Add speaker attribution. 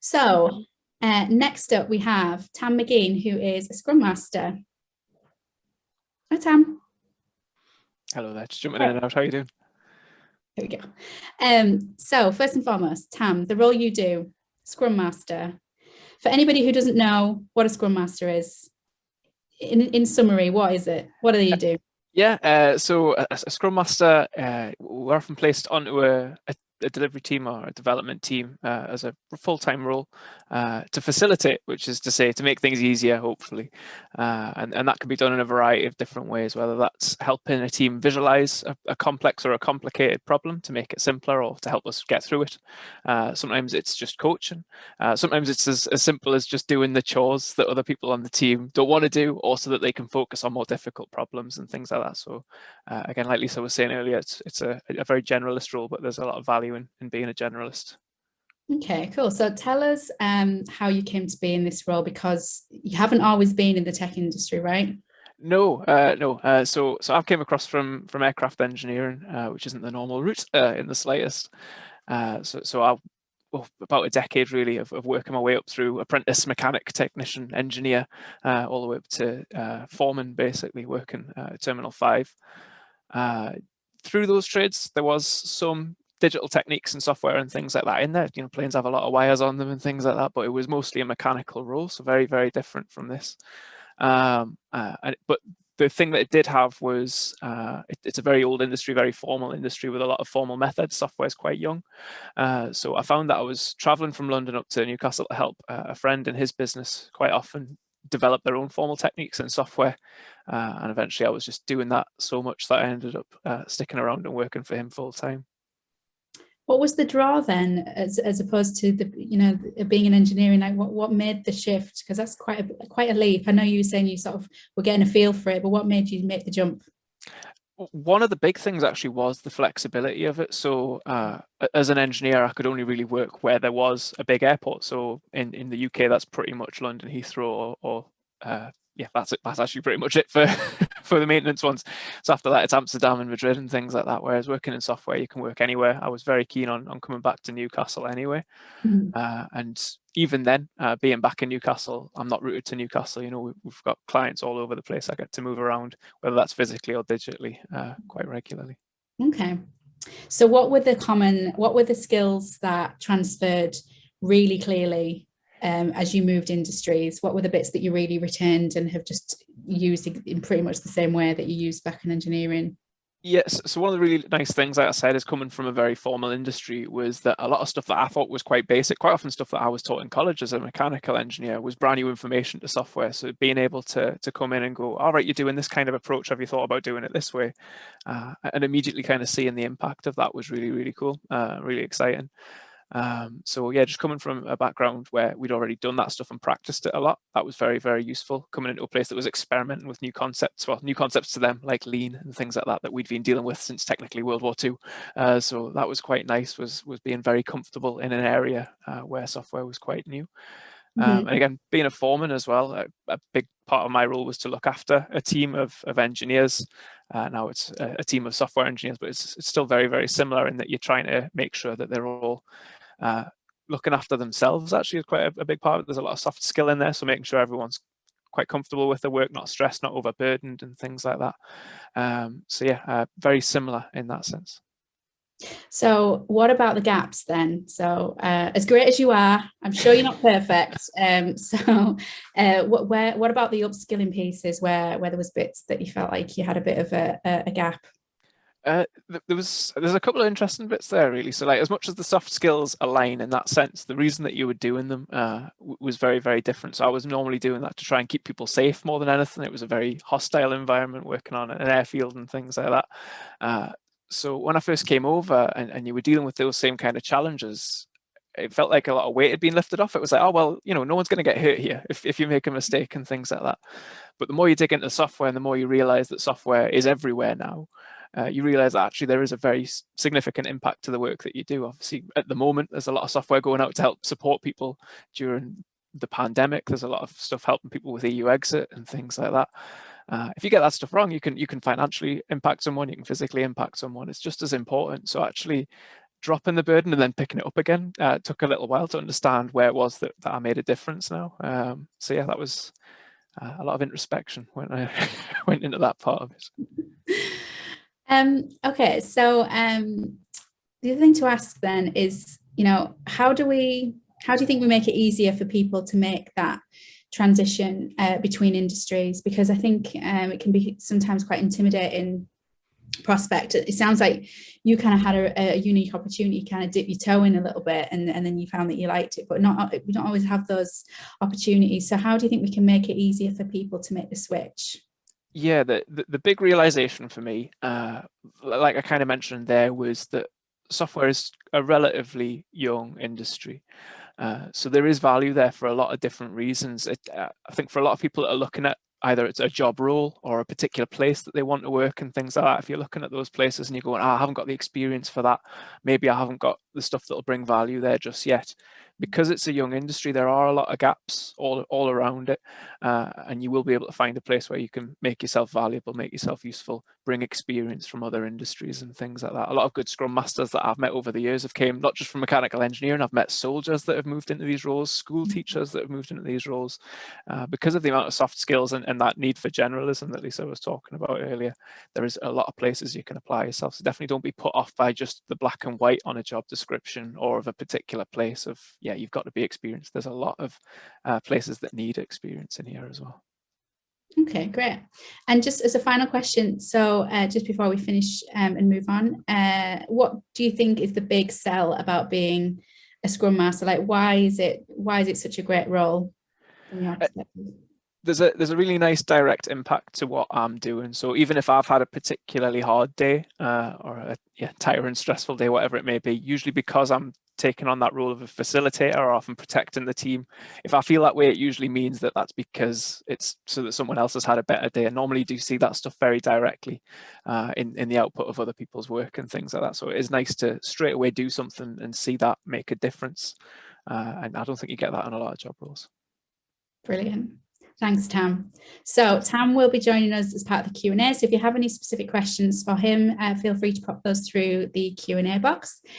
Speaker 1: So next up, we have Tam Mageean, who is a Scrum Master. Hi, Tam.
Speaker 2: Hello there, just jumping in and out. How are you doing?
Speaker 1: Here we go. So first and foremost, Tam, the role you do, Scrum Master. For anybody who doesn't know what a Scrum Master is, in summary, what is it? What do you do?
Speaker 2: Yeah, so a Scrum Master, we're often placed onto a delivery team or a development team as a full-time role to facilitate, which is to say to make things easier, hopefully. And that can be done in a variety of different ways, whether that's helping a team visualize a complex or a complicated problem to make it simpler or to help us get through it. Sometimes it's just coaching. Sometimes it's as simple as just doing the chores that other people on the team don't want to do, or so that they can focus on more difficult problems and things like that. So again, like Lisa was saying earlier, it's a very generalist role, but there's a lot of value in being a generalist.
Speaker 1: Okay, cool. So tell us how you came to be in this role, because you haven't always been in the tech industry, right?
Speaker 2: No. So I've came across from aircraft engineering, which isn't the normal route in the slightest. So I about a decade really of working my way up through apprentice mechanic, technician, engineer, all the way up to foreman, basically working at Terminal 5. Through those trades, there was some digital techniques and software and things like that in there. You know, planes have a lot of wires on them and things like that, but it was mostly a mechanical role, so very, very different from this. But the thing that it did have was it's a very old industry, very formal industry with a lot of formal methods. Software is quite young. So I found that I was traveling from London up to Newcastle to help a friend in his business quite often develop their own formal techniques and software. And eventually I was just doing that so much that I ended up sticking around and working for him full time.
Speaker 1: What was the draw then, as opposed to being an engineering? Like, what made the shift? Because that's quite a leap. I know you were saying you sort of were getting a feel for it, but what made you make the jump?
Speaker 2: One of the big things actually was the flexibility of it. So as an engineer, I could only really work where there was a big airport. So in the UK, that's pretty much London Heathrow or yeah, that's it. That's actually pretty much it for for the maintenance ones. So after that, it's Amsterdam and Madrid and things like that. Whereas working in software, you can work anywhere. I was very keen on coming back to Newcastle anyway. And even then, being back in Newcastle, I'm not rooted to Newcastle. You know, we've got clients all over the place. I get to move around, whether that's physically or digitally, quite regularly.
Speaker 1: Okay. So what were the skills that transferred really clearly as you moved industries? What were the bits that you really retained and have just used in pretty much the same way that you used back in engineering?
Speaker 2: Yes, so one of the really nice things, like I said, is coming from a very formal industry was that a lot of stuff that I thought was quite basic, quite often stuff that I was taught in college as a mechanical engineer, was brand new information to software. So being able to come in and go, all right, you're doing this kind of approach. Have you thought about doing it this way? And immediately kind of seeing the impact of that was really, really cool, really exciting. So yeah, just coming from a background where we'd already done that stuff and practiced it a lot, that was very, very useful. Coming into a place that was experimenting with new concepts, well, new concepts to them, like lean and things like that we'd been dealing with since technically World War II. So that was quite nice, was being very comfortable in an area where software was quite new. And again, being a foreman as well, a big part of my role was to look after a team of engineers. Now it's a team of software engineers, but it's still very, very similar in that you're trying to make sure that they're all looking after themselves. Actually is quite a big part of it. There's a lot of soft skill in there, so making sure everyone's quite comfortable with their work, not stressed, not overburdened and things like that. So yeah, very similar in that sense.
Speaker 1: So what about the gaps then? So as great as you are, I'm sure you're not perfect. What about the upskilling pieces where there was bits that you felt like you had a bit of a gap?
Speaker 2: There's a couple of interesting bits there really. So like, as much as the soft skills align in that sense, the reason that you were doing them was very, very different. So I was normally doing that to try and keep people safe more than anything. It was a very hostile environment, working on an airfield and things like that. So when I first came over and you were dealing with those same kind of challenges, it felt like a lot of weight had been lifted off. It was like, oh, well, you know, no one's going to get hurt here if you make a mistake and things like that. But the more you dig into software and the more you realize that software is everywhere now, you realize that actually there is a very significant impact to the work that you do. Obviously, at the moment, there's a lot of software going out to help support people during the pandemic. There's a lot of stuff helping people with EU exit and things like that. If you get that stuff wrong, you can financially impact someone, you can physically impact someone. It's just as important. So actually dropping the burden and then picking it up again. It took a little while to understand where it was that I made a difference now. So yeah, that was a lot of introspection when I went into that part of
Speaker 1: it. Okay, so the other thing to ask then is, how do you think we make it easier for people to make that transition between industries? Because I think it can be sometimes quite intimidating prospect. It sounds like you kind of had a unique opportunity, kind of dip your toe in a little bit, and then you found that you liked it, but we don't always have those opportunities. So how do you think we can make it easier for people to make the switch?
Speaker 2: Yeah, the big realization for me, like I kind of mentioned there, was that software is a relatively young industry. So there is value there for a lot of different reasons. I think for a lot of people that are looking at either it's a job role or a particular place that they want to work and things like that, if you're looking at those places and you're going, I haven't got the experience for that, maybe I haven't got the stuff that'll bring value there just yet. Because it's a young industry, there are a lot of gaps all around it, and you will be able to find a place where you can make yourself valuable, make yourself useful, bring experience from other industries and things like that. A lot of good Scrum Masters that I've met over the years have came not just from mechanical engineering. I've met soldiers that have moved into these roles, school teachers that have moved into these roles, because of the amount of soft skills and that need for generalism that Lisa was talking about earlier. There is a lot of places you can apply yourself. So definitely don't be put off by just the black and white on a job description or of a particular place of, yeah, you've got to be experienced. There's a lot of places that need experience in here as well.
Speaker 1: Okay, great. And just as a final question, so just before we finish and move on, what do you think is the big sell about being a Scrum Master? Like, why is it such a great role from your perspective?
Speaker 2: There's a really nice direct impact to what I'm doing. So even if I've had a particularly hard day or a tiring, stressful day, whatever it may be, usually because I'm taking on that role of a facilitator or often protecting the team, if I feel that way, it usually means that that's because it's so that someone else has had a better day. I normally do see that stuff very directly in the output of other people's work and things like that. So it is nice to straight away do something and see that make a difference. And I don't think you get that in a lot of job roles.
Speaker 1: Brilliant. Thanks, Tam. So Tam will be joining us as part of the Q&A. So if you have any specific questions for him, feel free to pop those through the Q&A box.